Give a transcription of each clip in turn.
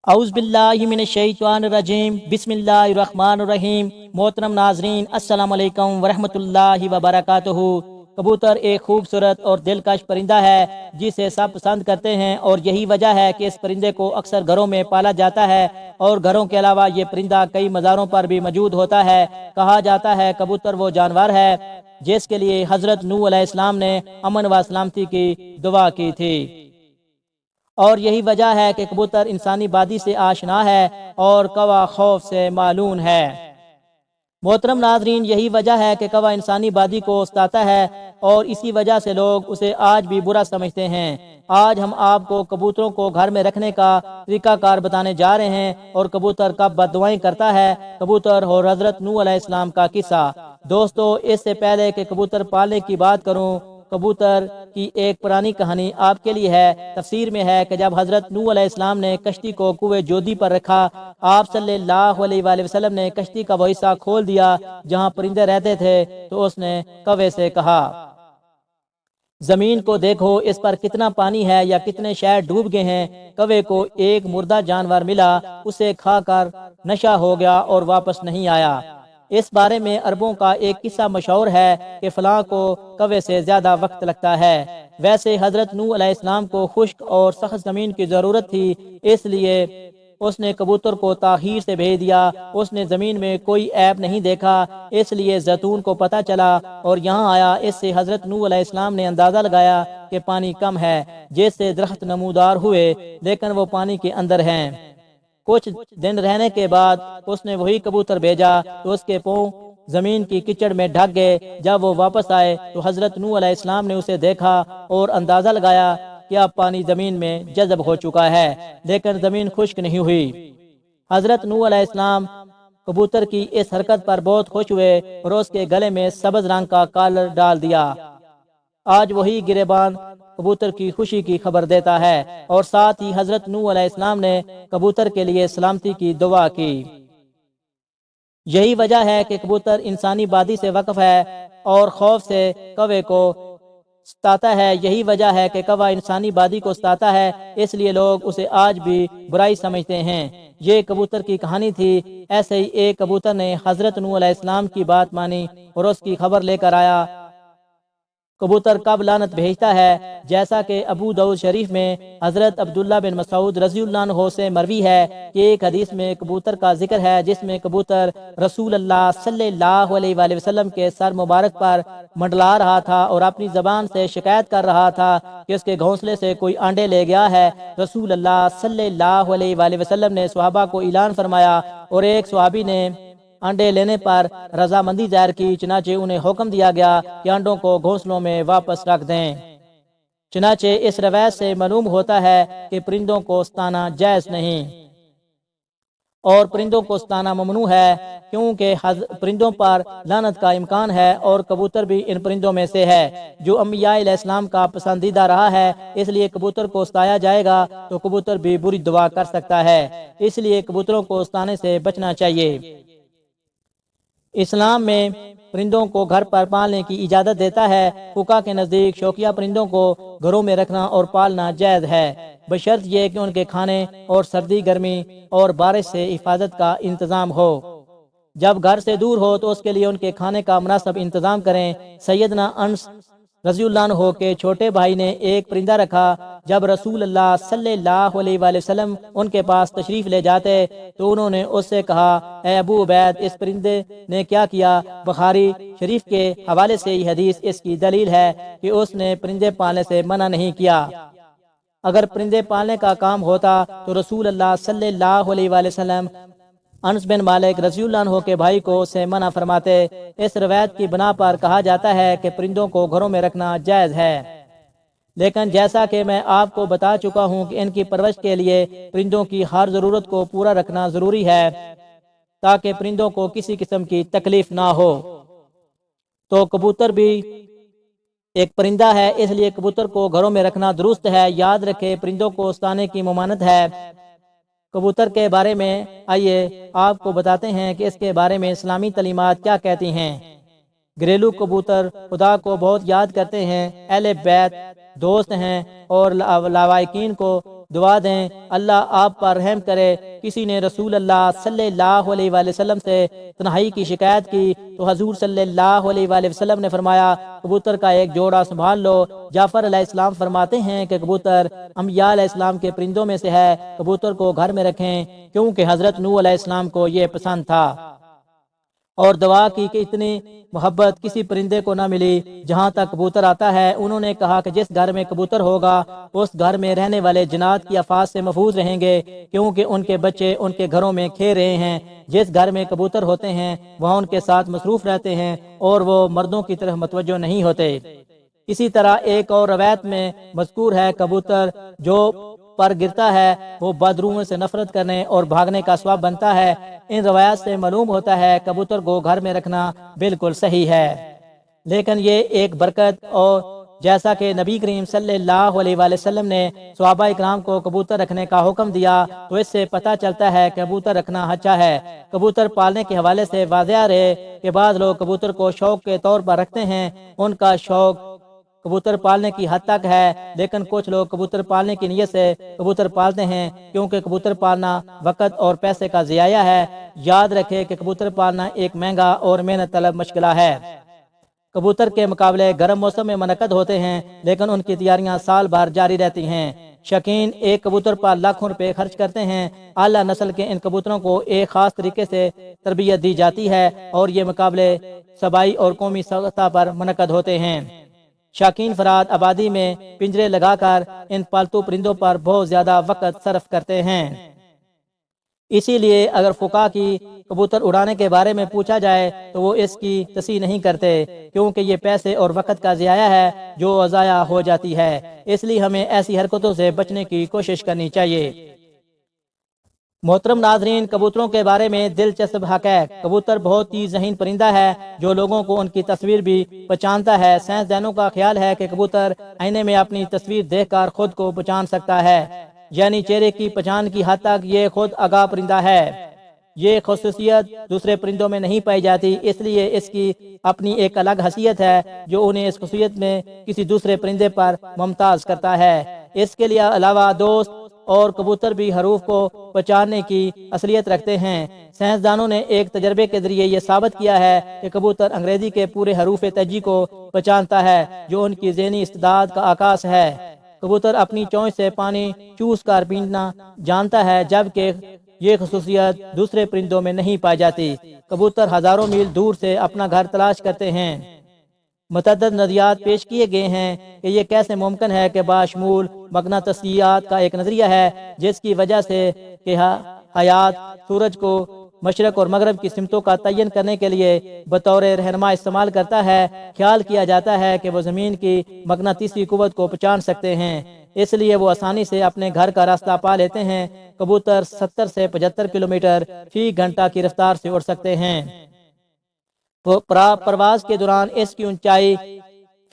اعوذ باللہ من الشیطان الرجیم، بسم اللہ الرحمن الرحیم۔ محترم ناظرین، السلام علیکم ورحمۃ اللہ وبرکاتہ۔ کبوتر ایک خوبصورت اور دلکش پرندہ ہے جسے سب پسند کرتے ہیں، اور یہی وجہ ہے کہ اس پرندے کو اکثر گھروں میں پالا جاتا ہے، اور گھروں کے علاوہ یہ پرندہ کئی مزاروں پر بھی موجود ہوتا ہے۔ کہا جاتا ہے کبوتر وہ جانور ہے جس کے لیے حضرت نوح علیہ السلام نے امن و سلامتی کی دعا کی تھی، اور یہی وجہ ہے کہ کبوتر انسانی بادی سے آشنا ہے اور کوا خوف سے معلوم ہے۔ محترم ناظرین، یہی وجہ ہے کہ کوا انسانی بادی کو ستاتا ہے، اور اسی وجہ سے لوگ اسے آج بھی برا سمجھتے ہیں۔ آج ہم آپ کو کبوتروں کو گھر میں رکھنے کا طریقہ کار بتانے جا رہے ہیں، اور کبوتر کب بد دعائیں کرتا ہے، کبوتر اور حضرت نوح علیہ السلام کا قصہ۔ دوستو، اس سے پہلے کہ کبوتر پالنے کی بات کروں، کبوتر کی ایک پرانی کہانی آپ کے لیے ہے۔ تفسیر میں ہے کہ جب حضرت نوح علیہ السلام نے کشتی کو کنویں جودی پر رکھا، آپ صلی اللہ علیہ وآلہ وسلم نے کشتی کا وہ حصہ کھول دیا جہاں پرندے رہتے تھے، تو اس نے کوے سے کہا، زمین کو دیکھو، اس پر کتنا پانی ہے یا کتنے شہر ڈوب گئے ہیں۔ کوے کو ایک مردہ جانور ملا، اسے کھا کر نشہ ہو گیا اور واپس نہیں آیا۔ اس بارے میں عربوں کا ایک قصہ مشہور ہے کہ فلاں کو کوے سے زیادہ وقت لگتا ہے۔ ویسے حضرت نوح علیہ السلام کو خشک اور سخت زمین کی ضرورت تھی، اس لیے اس نے کبوتر کو تاخیر سے بھیج دیا۔ اس نے زمین میں کوئی عیب نہیں دیکھا، اس لیے زیتون کو پتہ چلا اور یہاں آیا۔ اس سے حضرت نوح علیہ السلام نے اندازہ لگایا کہ پانی کم ہے، جس سے درخت نمودار ہوئے، لیکن وہ پانی کے اندر ہیں۔ کچھ دن رہنے کے بعد اس نے وہی کبوتر بھیجا تو اس کے پاؤں زمین کی کیچڑ میں ڈھک گئے۔ جب وہ واپس آئے تو حضرت نوح علیہ السلام نے اسے دیکھا اور اندازہ لگایا کہ اب پانی زمین میں جذب ہو چکا ہے، لیکن زمین خشک نہیں ہوئی۔ حضرت نوح علیہ السلام کبوتر کی اس حرکت پر بہت خوش ہوئے اور اس کے گلے میں سبز رنگ کا کالر ڈال دیا۔ آج وہی گریبان کبوتر کی خوشی کی خبر دیتا ہے، اور ساتھ ہی حضرت نوح علیہ السلام نے کبوتر کے لیے سلامتی کی دعا کی۔ یہی وجہ ہے کہ کبوتر انسانی بادی سے واقف ہے اور خوف سے کوے کو ستاتا ہے۔ یہی وجہ ہے کہ کوا انسانی بادی کو ستاتا ہے، اس لیے لوگ اسے آج بھی برائی سمجھتے ہیں۔ یہ کبوتر کی کہانی تھی۔ ایسے ہی ایک کبوتر نے حضرت نوح علیہ السلام کی بات مانی اور اس کی خبر لے کر آیا۔ کبوتر کب لعنت بھیجتا ہے؟ جیسا کہ ابو داؤد شریف میں حضرت عبداللہ بن مسعود رضی اللہ عنہ سے مروی ہے کہ ایک حدیث میں کبوتر کا ذکر ہے، جس میں کبوتر رسول اللہ صلی اللہ علیہ وآلہ وسلم کے سر مبارک پر منڈلا رہا تھا اور اپنی زبان سے شکایت کر رہا تھا کہ اس کے گھونسلے سے کوئی انڈے لے گیا ہے۔ رسول اللہ صلی اللہ علیہ وآلہ وسلم نے صحابہ کو اعلان فرمایا، اور ایک صحابی نے انڈے لینے پر رضامندی ظاہر کی، چنانچہ انہیں حکم دیا گیا کہ انڈوں کو گھونسلوں میں واپس رکھ دیں۔ چنانچہ اس روایت سے معلوم ہوتا ہے کہ پرندوں کو ستانا جائز نہیں، اور پرندوں کو ستانا ممنوع ہے، کیونکہ پرندوں پر لعنت کا امکان ہے، اور کبوتر بھی ان پرندوں میں سے ہے جو انبیاء علیہ السلام کا پسندیدہ رہا ہے۔ اس لیے کبوتر کو ستایا جائے گا تو کبوتر بھی بری دعا کر سکتا ہے، اس لیے کبوتروں کو ستانے سے بچنا چاہیے۔ اسلام میں پرندوں کو گھر پر پالنے کی اجازت دیتا ہے۔ فقہا کے نزدیک شوقیہ پرندوں کو گھروں میں رکھنا اور پالنا جائز ہے، بشرط یہ کہ ان کے کھانے اور سردی گرمی اور بارش سے حفاظت کا انتظام ہو۔ جب گھر سے دور ہو تو اس کے لیے ان کے کھانے کا مناسب انتظام کریں۔ سیدنا انس رضی اللہ عنہ کے چھوٹے بھائی نے ایک پرندہ رکھا۔ جب رسول اللہ صلی اللہ علیہ وآلہ وسلم ان کے پاس تشریف لے جاتے تو انہوں نے اس سے کہا، اے ابو عبید، اس پرندے نے کیا کیا؟ بخاری شریف کے حوالے سے یہ حدیث اس کی دلیل ہے کہ اس نے پرندے پالنے سے منع نہیں کیا۔ اگر پرندے پالنے کا کام ہوتا تو رسول اللہ صلی اللہ علیہ وآلہ وسلم انس بن مالک رضی اللہ عنہ کے بھائی کو سے منع فرماتے۔ اس روایت کی بنا پر کہا جاتا ہے کہ پرندوں کو گھروں میں رکھنا جائز ہے، لیکن جیسا کہ میں آپ کو بتا چکا ہوں کہ ان کی پرورش کے لیے پرندوں کی ہر ضرورت کو پورا رکھنا ضروری ہے تاکہ پرندوں کو کسی قسم کی تکلیف نہ ہو۔ تو کبوتر بھی ایک پرندہ ہے، اس لیے کبوتر کو گھروں میں رکھنا درست ہے۔ یاد رکھے، پرندوں کو ستانے کی ممانعت ہے۔ کبوتر کے بارے میں آئیے آپ کو بتاتے ہیں کہ اس کے بارے میں اسلامی تعلیمات کیا کہتی ہیں۔ گھریلو کبوتر خدا کو بہت یاد کرتے ہیں، اہل بیت دوست ہیں، اور لوائقین کو دعا دیں، اللہ آپ پر رحم کرے۔ کسی نے رسول اللہ صلی اللہ علیہ وآلہ وسلم سے تنہائی کی شکایت کی تو حضور صلی اللہ علیہ وآلہ وسلم نے فرمایا کبوتر کا ایک جوڑا سنبھال لو۔ جعفر علیہ السلام فرماتے ہیں کہ کبوتر انبیاء علیہ السلام کے پرندوں میں سے ہے، کبوتر کو گھر میں رکھیں کیونکہ حضرت نوح علیہ السلام کو یہ پسند تھا۔ اور دعا کی کہ اتنی محبت کسی پرندے کو نہ ملی جہاں تک کبوتر آتا ہے۔ انہوں نے کہا کہ جس گھر میں کبوتر ہوگا اس گھر میں رہنے والے جنات کی آفات سے محفوظ رہیں گے، کیونکہ ان کے بچے ان کے گھروں میں کھیل رہے ہیں۔ جس گھر میں کبوتر ہوتے ہیں وہاں ان کے ساتھ مصروف رہتے ہیں اور وہ مردوں کی طرف متوجہ نہیں ہوتے۔ اسی طرح ایک اور روایت میں مذکور ہے کبوتر جو پر گرتا ہے وہ بدروحوں سے نفرت کرنے اور بھاگنے کا سبب بنتا ہے۔ ان روایات سے معلوم ہوتا ہے کبوتر کو گھر میں رکھنا بالکل صحیح ہے، لیکن یہ ایک برکت اور جیسا کہ نبی کریم صلی اللہ علیہ وآلہ وسلم نے صحابہ اکرام کو کبوتر رکھنے کا حکم دیا تو اس سے پتہ چلتا ہے کہ کبوتر رکھنا اچھا ہے۔ کبوتر پالنے کے حوالے سے واضح رہے کہ بعض لوگ کبوتر کو شوق کے طور پر رکھتے ہیں، ان کا شوق کبوتر پالنے کی حد تک ہے، لیکن کچھ لوگ کبوتر پالنے کی نیت سے کبوتر پالتے ہیں کیونکہ کبوتر پالنا وقت اور پیسے کا ضیاع ہے۔ یاد رکھے کہ کبوتر پالنا ایک مہنگا اور محنت طلب مشغلہ ہے۔ کبوتر کے مقابلے گرم موسم میں منعقد ہوتے ہیں، لیکن ان کی تیاریاں سال بھر جاری رہتی ہیں۔ شوقین ایک کبوتر پر لاکھوں روپے خرچ کرتے ہیں۔ اعلیٰ نسل کے ان کبوتروں کو ایک خاص طریقے سے تربیت دی جاتی ہے اور یہ مقابلے صوبائی اور قومی سطح پر منعقد ہوتے ہیں۔ شوقین افراد آبادی میں پنجرے لگا کر ان پالتو پرندوں پر بہت زیادہ وقت صرف کرتے ہیں۔ اسی لیے اگر فقہا کی کبوتر اڑانے کے بارے میں پوچھا جائے تو وہ اس کی تصحیح نہیں کرتے، کیونکہ یہ پیسے اور وقت کا ضیاع ہے جو ضائع ہو جاتی ہے۔ اس لیے ہمیں ایسی حرکتوں سے بچنے کی کوشش کرنی چاہیے۔ محترم ناظرین، کبوتروں کے بارے میں دلچسپ حقائق۔ کبوتر بہت ہی ذہین پرندہ ہے جو لوگوں کو ان کی تصویر بھی پہچانتا ہے۔ سائنسدانوں کا خیال ہے کہ کبوتر آئینے میں اپنی تصویر دیکھ کر خود کو پہچان سکتا ہے، یعنی چہرے کی پہچان کی حد تک یہ خود آگاہ پرندہ ہے۔ یہ خصوصیت دوسرے پرندوں میں نہیں پائی جاتی، اس لیے اس کی اپنی ایک الگ حیثیت ہے جو انہیں اس خصوصیت میں کسی دوسرے پرندے پر ممتاز کرتا ہے۔ اس کے علاوہ دوست اور کبوتر بھی حروف کو پہچاننے کی اصلیت رکھتے ہیں۔ سائنسدانوں نے ایک تجربے کے ذریعے یہ ثابت کیا ہے کہ کبوتر انگریزی کے پورے حروف تہجی کو پہچانتا ہے، جو ان کی ذہنی استعداد کا عکاس ہے۔ کبوتر اپنی چونچ سے پانی چوس کر پینا جانتا ہے، جبکہ یہ خصوصیت دوسرے پرندوں میں نہیں پائی جاتی۔ کبوتر ہزاروں میل دور سے اپنا گھر تلاش کرتے ہیں۔ متعدد نظریات پیش کیے گئے ہیں کہ یہ کیسے ممکن ہے کہ باشمول مغناطیسیات کا ایک نظریہ ہے جس کی وجہ سے کہ حیات سورج کو مشرق اور مغرب کی سمتوں کا تعین کرنے کے لیے بطور رہنما استعمال کرتا ہے۔ خیال کیا جاتا ہے کہ وہ زمین کی مغناطیسی قوت کو پہچان سکتے ہیں، اس لیے وہ آسانی سے اپنے گھر کا راستہ پا لیتے ہیں۔ کبوتر 70 سے 75 کلومیٹر فی گھنٹہ کی رفتار سے اڑ سکتے ہیں۔ پرواز کے دوران اس کی اونچائی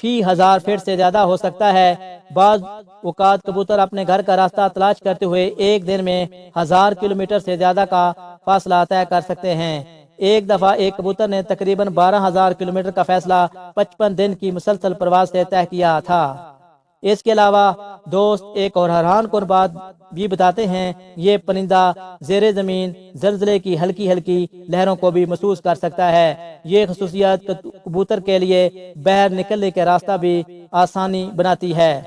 فی 1000 فٹ سے زیادہ ہو سکتا ہے۔ بعض اوقات کبوتر اپنے گھر کا راستہ تلاش کرتے ہوئے ایک دن میں 1000 کلومیٹر سے زیادہ کا فاصلہ طے کر سکتے ہیں۔ ایک دفعہ ایک کبوتر نے تقریباً 12000 کلومیٹر کا فاصلہ 55 دن کی مسلسل پرواز سے طے کیا تھا۔ اس کے علاوہ دوست ایک اور حیران کن بات بھی بتاتے ہیں، یہ پرندہ زیر زمین زلزلے کی ہلکی ہلکی لہروں کو بھی محسوس کر سکتا ہے۔ یہ خصوصیت کبوتر کے لیے باہر نکلنے کا راستہ بھی آسانی بناتی ہے۔